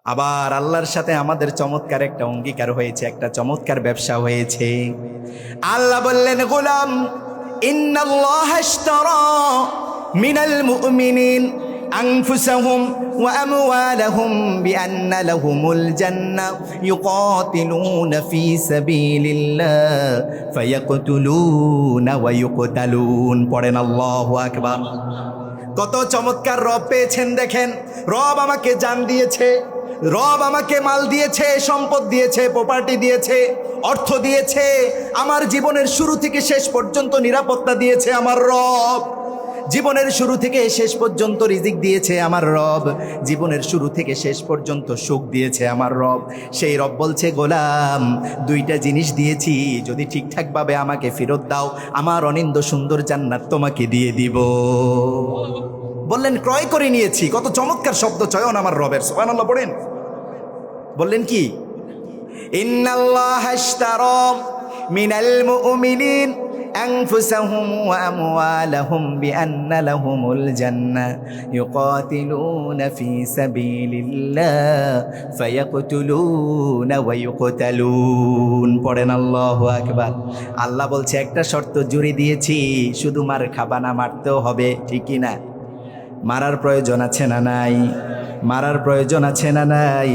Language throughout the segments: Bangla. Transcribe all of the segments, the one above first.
আবার আল্লাহর সাথে আমাদের চমৎকার একটা অঙ্গীকার হয়েছে, একটা চমৎকার ব্যবসা হয়েছে। আল্লাহ বললেন, গোলাম ইন্নাল্লাহা ইশতারা মিনাল মুমিনিন আনফুসাহুম ওয়া আমওয়ালাহুম বিআন্না লাহুমুল জান্নাহ ইউকাতিলুনা ফি সাবিলিল্লাহ ফায়াকতুলুনা ওয়া ইউকতালুন। পড়েন আল্লাহু আকবার। কত চমৎকার রব পেয়েছেন দেখেন। রব আমাকে জান দিয়েছে, রব আমাকে মাল দিয়েছে, সম্পদ দিয়েছে, প্রপার্টি দিয়েছে, অর্থ দিয়েছে, আমার জীবনের শুরু থেকে শেষ পর্যন্ত নিরাপত্তা দিয়েছে আমার রব। জীবনের শুরু থেকে শেষ পর্যন্ত রিজিক দিয়েছে আমার রব। জীবনের শুরু থেকে শেষ পর্যন্ত সুখ দিয়েছে আমার রব। সেই রব বলছে, গোলাম দুইটা জিনিস দিয়েছি, যদি ঠিকঠাকভাবে আমাকে ফেরত দাও, আমার অনিন্দ্য সুন্দর জান্নাত তোমাকে দিয়ে দিব। বললেন ক্রয় করে নিয়েছি। কত চমৎকার শব্দ চয়ন আমার রবের, সুবহানাল্লাহ পড়েন। বললেন কি, ইন্নাল্লাহা ইশতারা মিনাল মুমিনিন আনফুসাহুম ওয়া আমওয়ালাহুম বিআন্না লাহুমুল জান্নাহ ইউকাতিলুনা ফি সাবিলিল্লাহ ফায়াকতুলুনা ওয়া ইউকতালুন। পড়েন আল্লাহু আকবার। আল্লাহ বলছে একটা শর্ত জুড়ে দিয়েছি, শুধু মার খাবা না, মারতেও হবে, ঠিক কি না? মারার প্রয়োজন আছে না নাই? মারার প্রয়োজন আছে না নাই?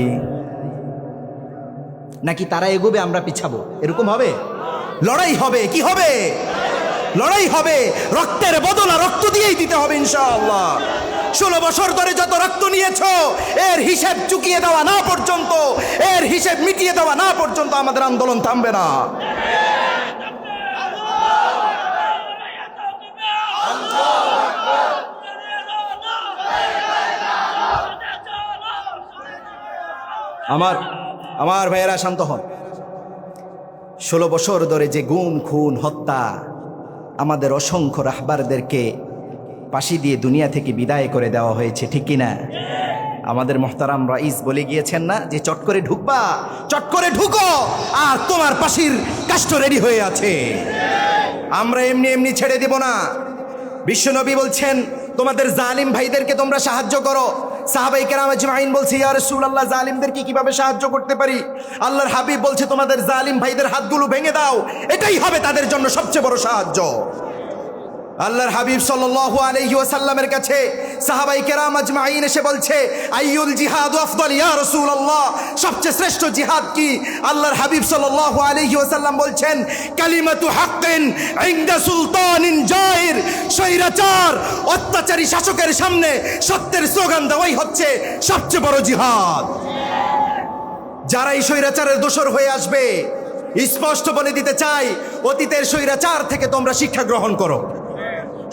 নাকি তারা এগোবে আমরা পিছাবো, এরকম হবে? লড়াই হবে। কি হবে? লড়াই হবে। রক্তের বদলা রক্ত দিয়েই দিতে হবে ইনশাআল্লাহ। 16 বছর ধরে যত রক্ত নিয়েছো, এর হিসেব চুকিয়ে দেওয়া না পর্যন্ত, এর হিসেব মিটিয়ে দেওয়া না পর্যন্ত আমাদের আন্দোলন থামবে না। আমার ভাইয়েরা শান্ত হন। 16 বছর ধরে যে গুম খুন হত্যা, আমাদের অসংখ্য রাহবারদেরকে ফাঁসি দিয়ে দুনিয়া থেকে বিদায় করে দেওয়া হয়েছে, ঠিক কিনা? আমাদের মোহতারাম রাইস বলে গিয়েছেন না, যে চট করে ঢুকবা, চট করে ঢুকো, আর তোমার ফাঁসির কাষ্ঠ রেডি হয়ে আছে। আমরা এমনি এমনি ছেড়ে দেব না। বিশ্বনবী বলছেন, তোমাদের জালিম ভাইদেরকে তোমরা সাহায্য করো। সাহাবায়ে কেরাম আজমাইন বলছে, ইয়া রাসূলুল্লাহ, জালিমদেরকে কিভাবে সাহায্য করতে পারি? আল্লাহর হাবিব বলছে, তোমাদের জালিম ভাইদের হাতগুলো ভেঙে দাও, এটাই হবে তাদের জন্য সবচেয়ে বড় সাহায্য। আল্লাহর হাবিব সাল্লাল্লাহু আলাইহি ওয়াসাল্লামের কাছে সাহাবায়ে কেরাম আজমাইন এসে বলছে, আইয়ুল জিহাদু আফদাল ইয়া রাসূলুল্লাহ, সবচেয়ে শ্রেষ্ঠ জিহাদ কি? আল্লাহর হাবিব সাল্লাল্লাহু আলাইহি ওয়াসাল্লাম বলছেন, কালিমাতু হাক্কিন ইনদা সুলতানিন জাইর, স্বৈরাচার অত্যাচারী শাসকের সামনে সত্যের স্লোগান দেওয়াই হচ্ছে সবচেয়ে বড় জিহাদ। যারা এই স্বৈরাচারের দোসর হয়ে আসবে, স্পষ্ট বলে দিতে চাই, অতীতের স্বৈরাচার থেকে তোমরা শিক্ষা গ্রহণ করো।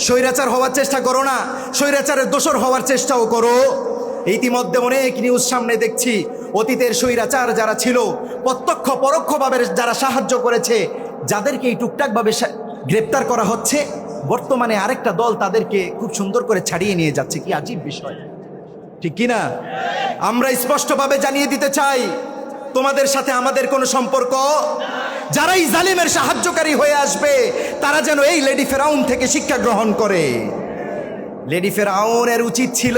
স্বৈরাচার হওয়ার চেষ্টা করো না, স্বৈরাচারের দোসর হওয়ার চেষ্টাও করো। ইতিমধ্যে অনেক নিউজ সামনে দেখছি, অতীতের স্বৈরাচার যারা ছিল, প্রত্যক্ষ পরোক্ষভাবে যারা সাহায্য করেছে, যাদেরকে এই টুকটাকভাবে গ্রেপ্তার করা হচ্ছে, বর্তমানে আরেকটা দল তাদেরকে খুব সুন্দর করে ছাড়িয়ে নিয়ে যাচ্ছে। কি আজীব বিষয়, ঠিক কিনা? আমরা স্পষ্টভাবে জানিয়ে দিতে চাই, তোমাদের সাথে আমাদের কোনো সম্পর্ক। যারাই জালিমের সাহায্যকারী হয়ে আসবে, তারা যেন এই লেডি ফেরাউন থেকে শিক্ষা গ্রহণ করে। লেডি ফেরাউনের উচিত ছিল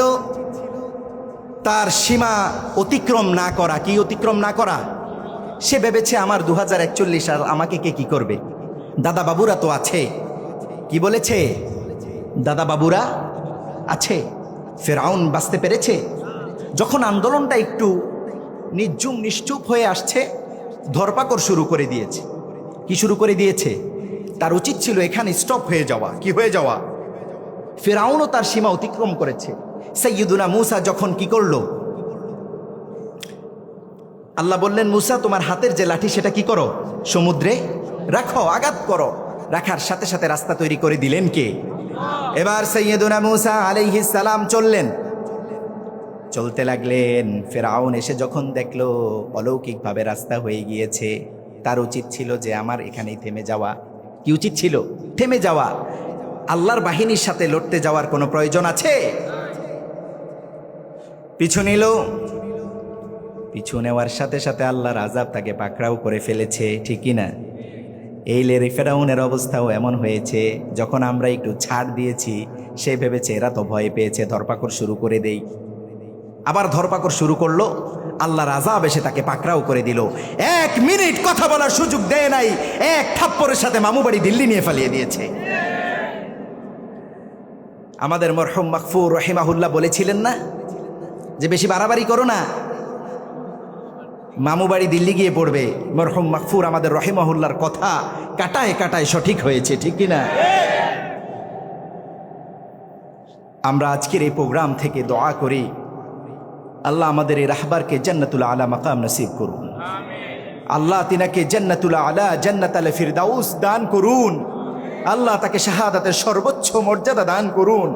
তার সীমা অতিক্রম না করা। কি অতিক্রম না করা? সে ভেবেছে আমার 2041 সাল, আমাকে কে কি করবে? দাদা বাবুরা তো আছে। কি বলেছে? দাদা বাবুরা আছে। ফেরাউন বাঁচতে পেরেছে। যখন আন্দোলনটা একটু নির্জুম নিশ্চুপ হয়ে আসছে, ধরপাকড় শুরু করে দিয়েছে। কি শুরু করে দিয়েছে? তার উচিত ছিল এখানে স্টপ হয়ে যাওয়া। কি হয়ে যাওয়া? ফেরাউনও তার সীমা অতিক্রম করেছে। সাইয়্যিদুনা মূসা যখন কি করলো, আল্লাহ বললেন, মূসা তোমার হাতের যে লাঠি সেটা কি করো? সমুদ্রে রাখো, আঘাত করো। রাখার সাথে সাথে রাস্তা তৈরি করে দিলেন কে? এবার সাইয়্যিদুনা মূসা আলাইহিস সালাম চলতে লাগলেন। ফেরাউন এসে যখন দেখলো অলৌকিকভাবে রাস্তা হয়ে গিয়েছে, তার উচিত ছিল যে আমার এখানেই থেমে যাওয়া। কি উচিত ছিল? থেমে যাওয়া। আল্লাহর বাহিনীর সাথে লড়তে যাওয়ার কোনো প্রয়োজন আছে? পিছু নিল। পিছু নেওয়ার সাথে সাথে আল্লাহর আযাব তাকে পাকড়াও করে ফেলেছে, ঠিক কিনা? এই লেরি ফেরাউনের অবস্থাও এমন হয়েছে, যখন আমরা একটু ছাড় দিয়েছি, সে ভেবেছে এরা তো ভয় পেয়েছে, ধরপাকড় শুরু করে দেই। আবার ধরপাকড় শুরু করলো। আল্লাহর আযাব এসে তাকে পাকড়াও করে দিল। 1 মিনিট কথা বলার সুযোগ দেয় নাই, এক থাপ্পড়ের সাথে মামু বাড়ি দিল্লি নিয়ে পালিয়ে দিয়েছে। আমাদের মরহুম মাগফুর রহিমাহুল্লাহ বলেছিলেন না যে বেশি বাড়াবাড়ি করো না, মামু বাড়ি দিল্লি গিয়ে পড়বে। মরহুম মাগফুর আমাদের রহিমাহুল্লাহর কথা কাটায় কাটায় সঠিক হয়েছে, ঠিক কিনা? আমরা আজকের এই প্রোগ্রাম থেকে দোয়া করি, আল্লাহ আমাদের এই রাহবারকে জান্নাতুল আলা মাকাম নসিব করুন। আল্লাহ তিনাকে জান্নাতুল আলা জান্নাতুল ফিরদাউস দান করুন। আল্লাহ তাকে শাহাদাতের সর্বোচ্চ মর্যাদা দান করুন।